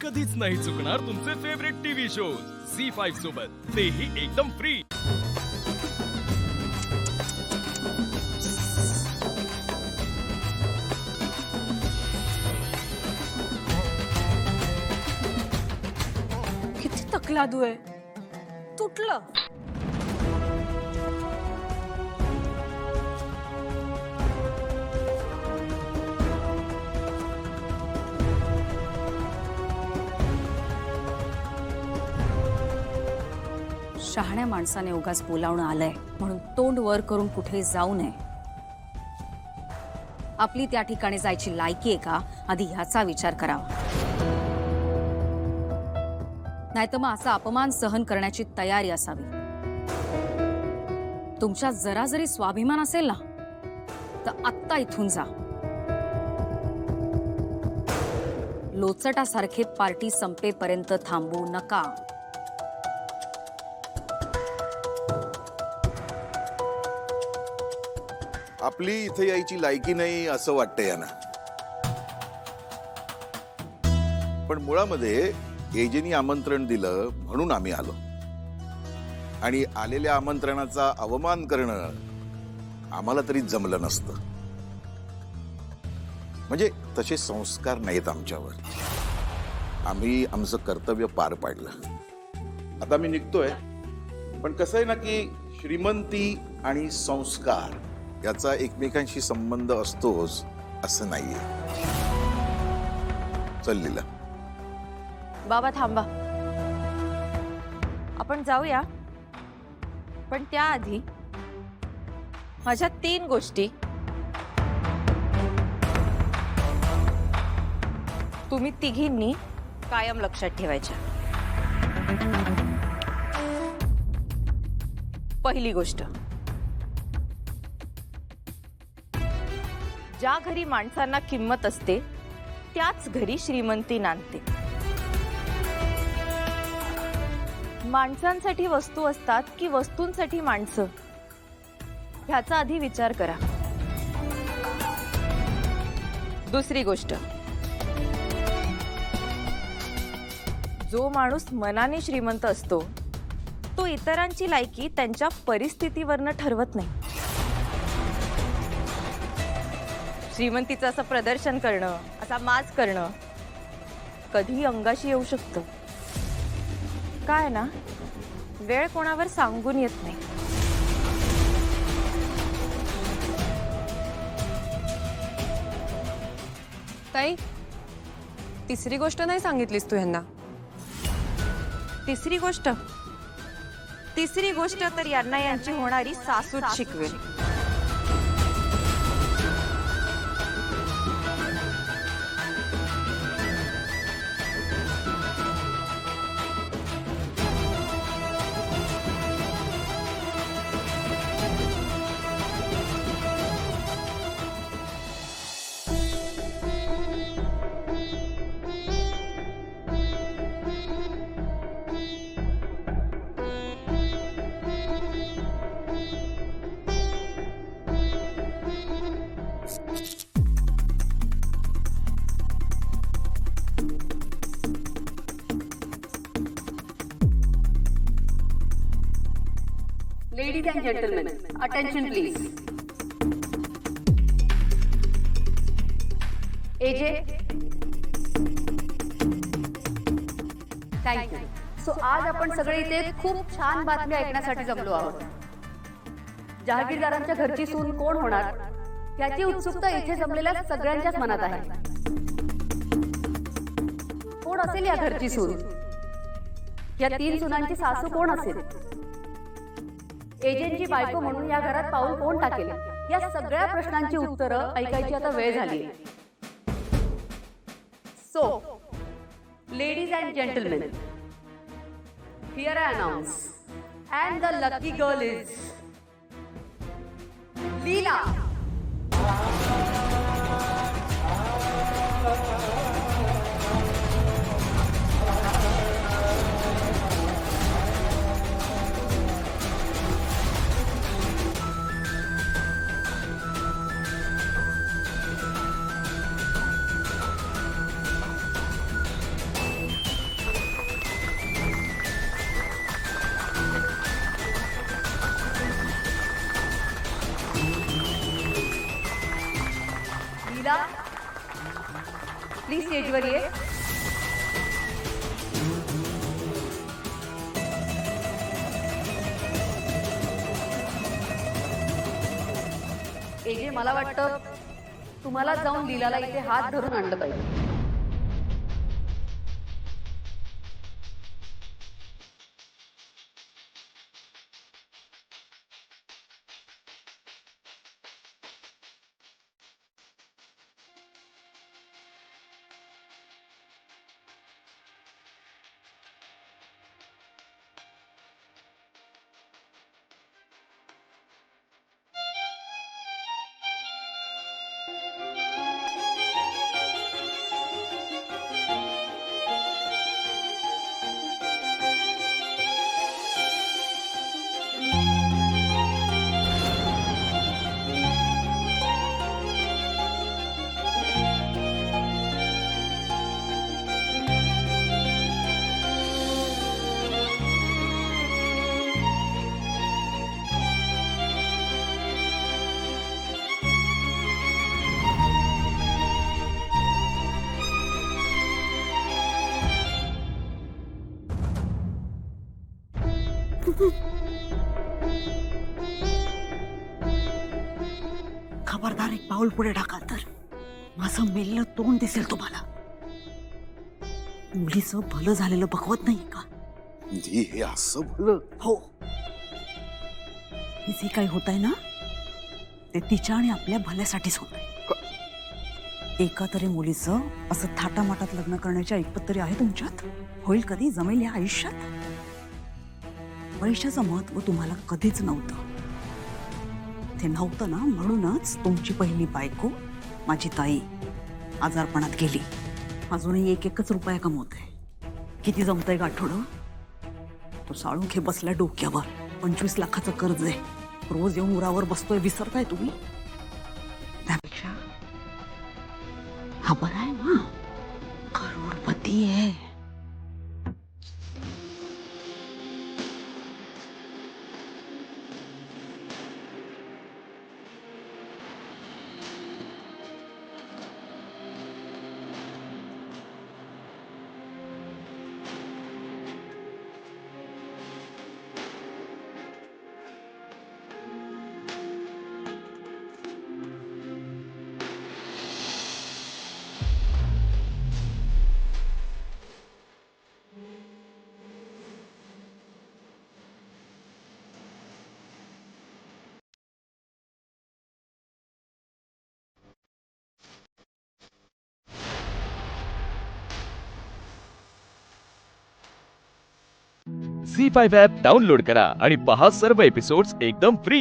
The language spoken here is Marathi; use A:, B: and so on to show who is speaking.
A: कधीच नाही चुकणार तुमचे फेवरेट टीव्ही शोज झी5 सोबत, तेही एकदम फ्री।
B: किती तकलादू आहे, तुटलं। शहाण्या माणसाने उगाच बोलावणं आलंय म्हणून तोंड वर करून कुठे जाऊ नये। आपली त्या ठिकाणी जायची लायकी आहे का, आधी ह्याचा विचार करावा। नाहीतर मग असा अपमान सहन करण्याची तयारी असावी। तुमच्या जरा जरी स्वाभिमान असेल ना, तर आत्ता इथून जा। लोचटासारखे पार्टी संपेपर्यंत थांबू नका।
C: आपली इथे यायची लायकी नाही असं वाटतं यांना। पण मुळामध्ये एजेनी आमंत्रण दिलं म्हणून आम्ही आलो, आणि आलेल्या आमंत्रणाचा अवमान करणं आम्हाला तरी जमलं नसतं। म्हणजे तसे संस्कार नाहीत आमच्यावर। आम्ही आमचं कर्तव्य पार पाडलं। आता मी निघतोय, पण कसं आहे ना की श्रीमंती आणि संस्कार याचा एकमेकांशी संबंध असतोच असं नाहीये। चल लीला।
D: बाबा थांबा, आपण जाऊया, पण त्याआधी माझ्या 3 गोष्टी तुम्ही तिघींनी कायम लक्षात ठेवायच्या। पहिली गोष्ट, ज्या घरी माणसांना किंमत असते त्याच घरी श्रीमंती नांदते। माणसांसाठी वस्तू असतात की वस्तूंसाठी माणसं, ह्याचा आधी विचार करा। दुसरी गोष्ट, जो माणूस मनाने श्रीमंत असतो तो इतरांची लायकी त्यांच्या परिस्थितीवरनं ठरवत नाही। श्रीमंतीचं असं प्रदर्शन करणं, असा माज करणं कधी अंगाशी येऊ शकतं। काय ना, वेळ कोणावर सांगून येत नाही।
B: ताई, तिसरी गोष्ट नाही सांगितलीस तू ह्यांना।
D: तिसरी गोष्ट तर यांना यांची होणारी सासूच शिकवेल।
E: Ladies and gentlemen, attention please. AJ. Thank you. So आज आपण सगळे इथे खूप छान बातमी ऐकण्यासाठी जमलो आहोत। जहागीरदारांच्या घरची सून कोण होणार याची उत्सुकता इथे जमलेल्या सगळ्यांच्याच मनात आहे। कोण असेल या घरची सून? या 3 सुनांची सासू कोण असेल? एजंटची बायको म्हणून या घरात पाऊल कोण टाकेल? या सगळ्या प्रश्नांची उत्तरं ऐकायची आता वेळ झाली। So ladies and gentlemen, here I announce, and the lucky girl is Leela. स्टेजवर ये. एजे, मला वाटतं तुम्हाला जाऊन लीलाला इथे हात धरून आणलं पाहिजे.
F: खबरदार, एक पाऊल पुढे टाकाल तर माझं मेलेलं तोंड दिसेल तुम्हाला. मुलीचं भलं झालेलं बघवत नाही का?
C: धी हे असं भलं?
F: हो, हे जे काही होत आहे ना ते तिच्या आणि आपल्या भल्यासाठीच होत आहे. एका तरी मुलीचं असं थाटामाटात लग्न करण्याची ऐपत तरी आहे तुमच्यात? होईल कधी? जमेल या आयुष्यात? पैशाचं महत्व तुम्हाला कधीच नव्हतं. ते नव्हतं ना, म्हणूनच तुमची पहिली बायको माझी ताई आजारपणात गेली. अजूनही एकच रुपया कमवते. किती जमतंय गाठोडं? तो साळुंखे बसल्या डोक्यावर. 25 लाखाचं कर्ज आहे. रोज येऊन उरावर बसतोय. विसरताय तुम्ही? त्यापेक्षा हा बरा आहे ना, करोडपती आहे.
A: झी5 ॲप डाउनलोड करा आणि पहा सर्व एपिसोड्स एकदम फ्री.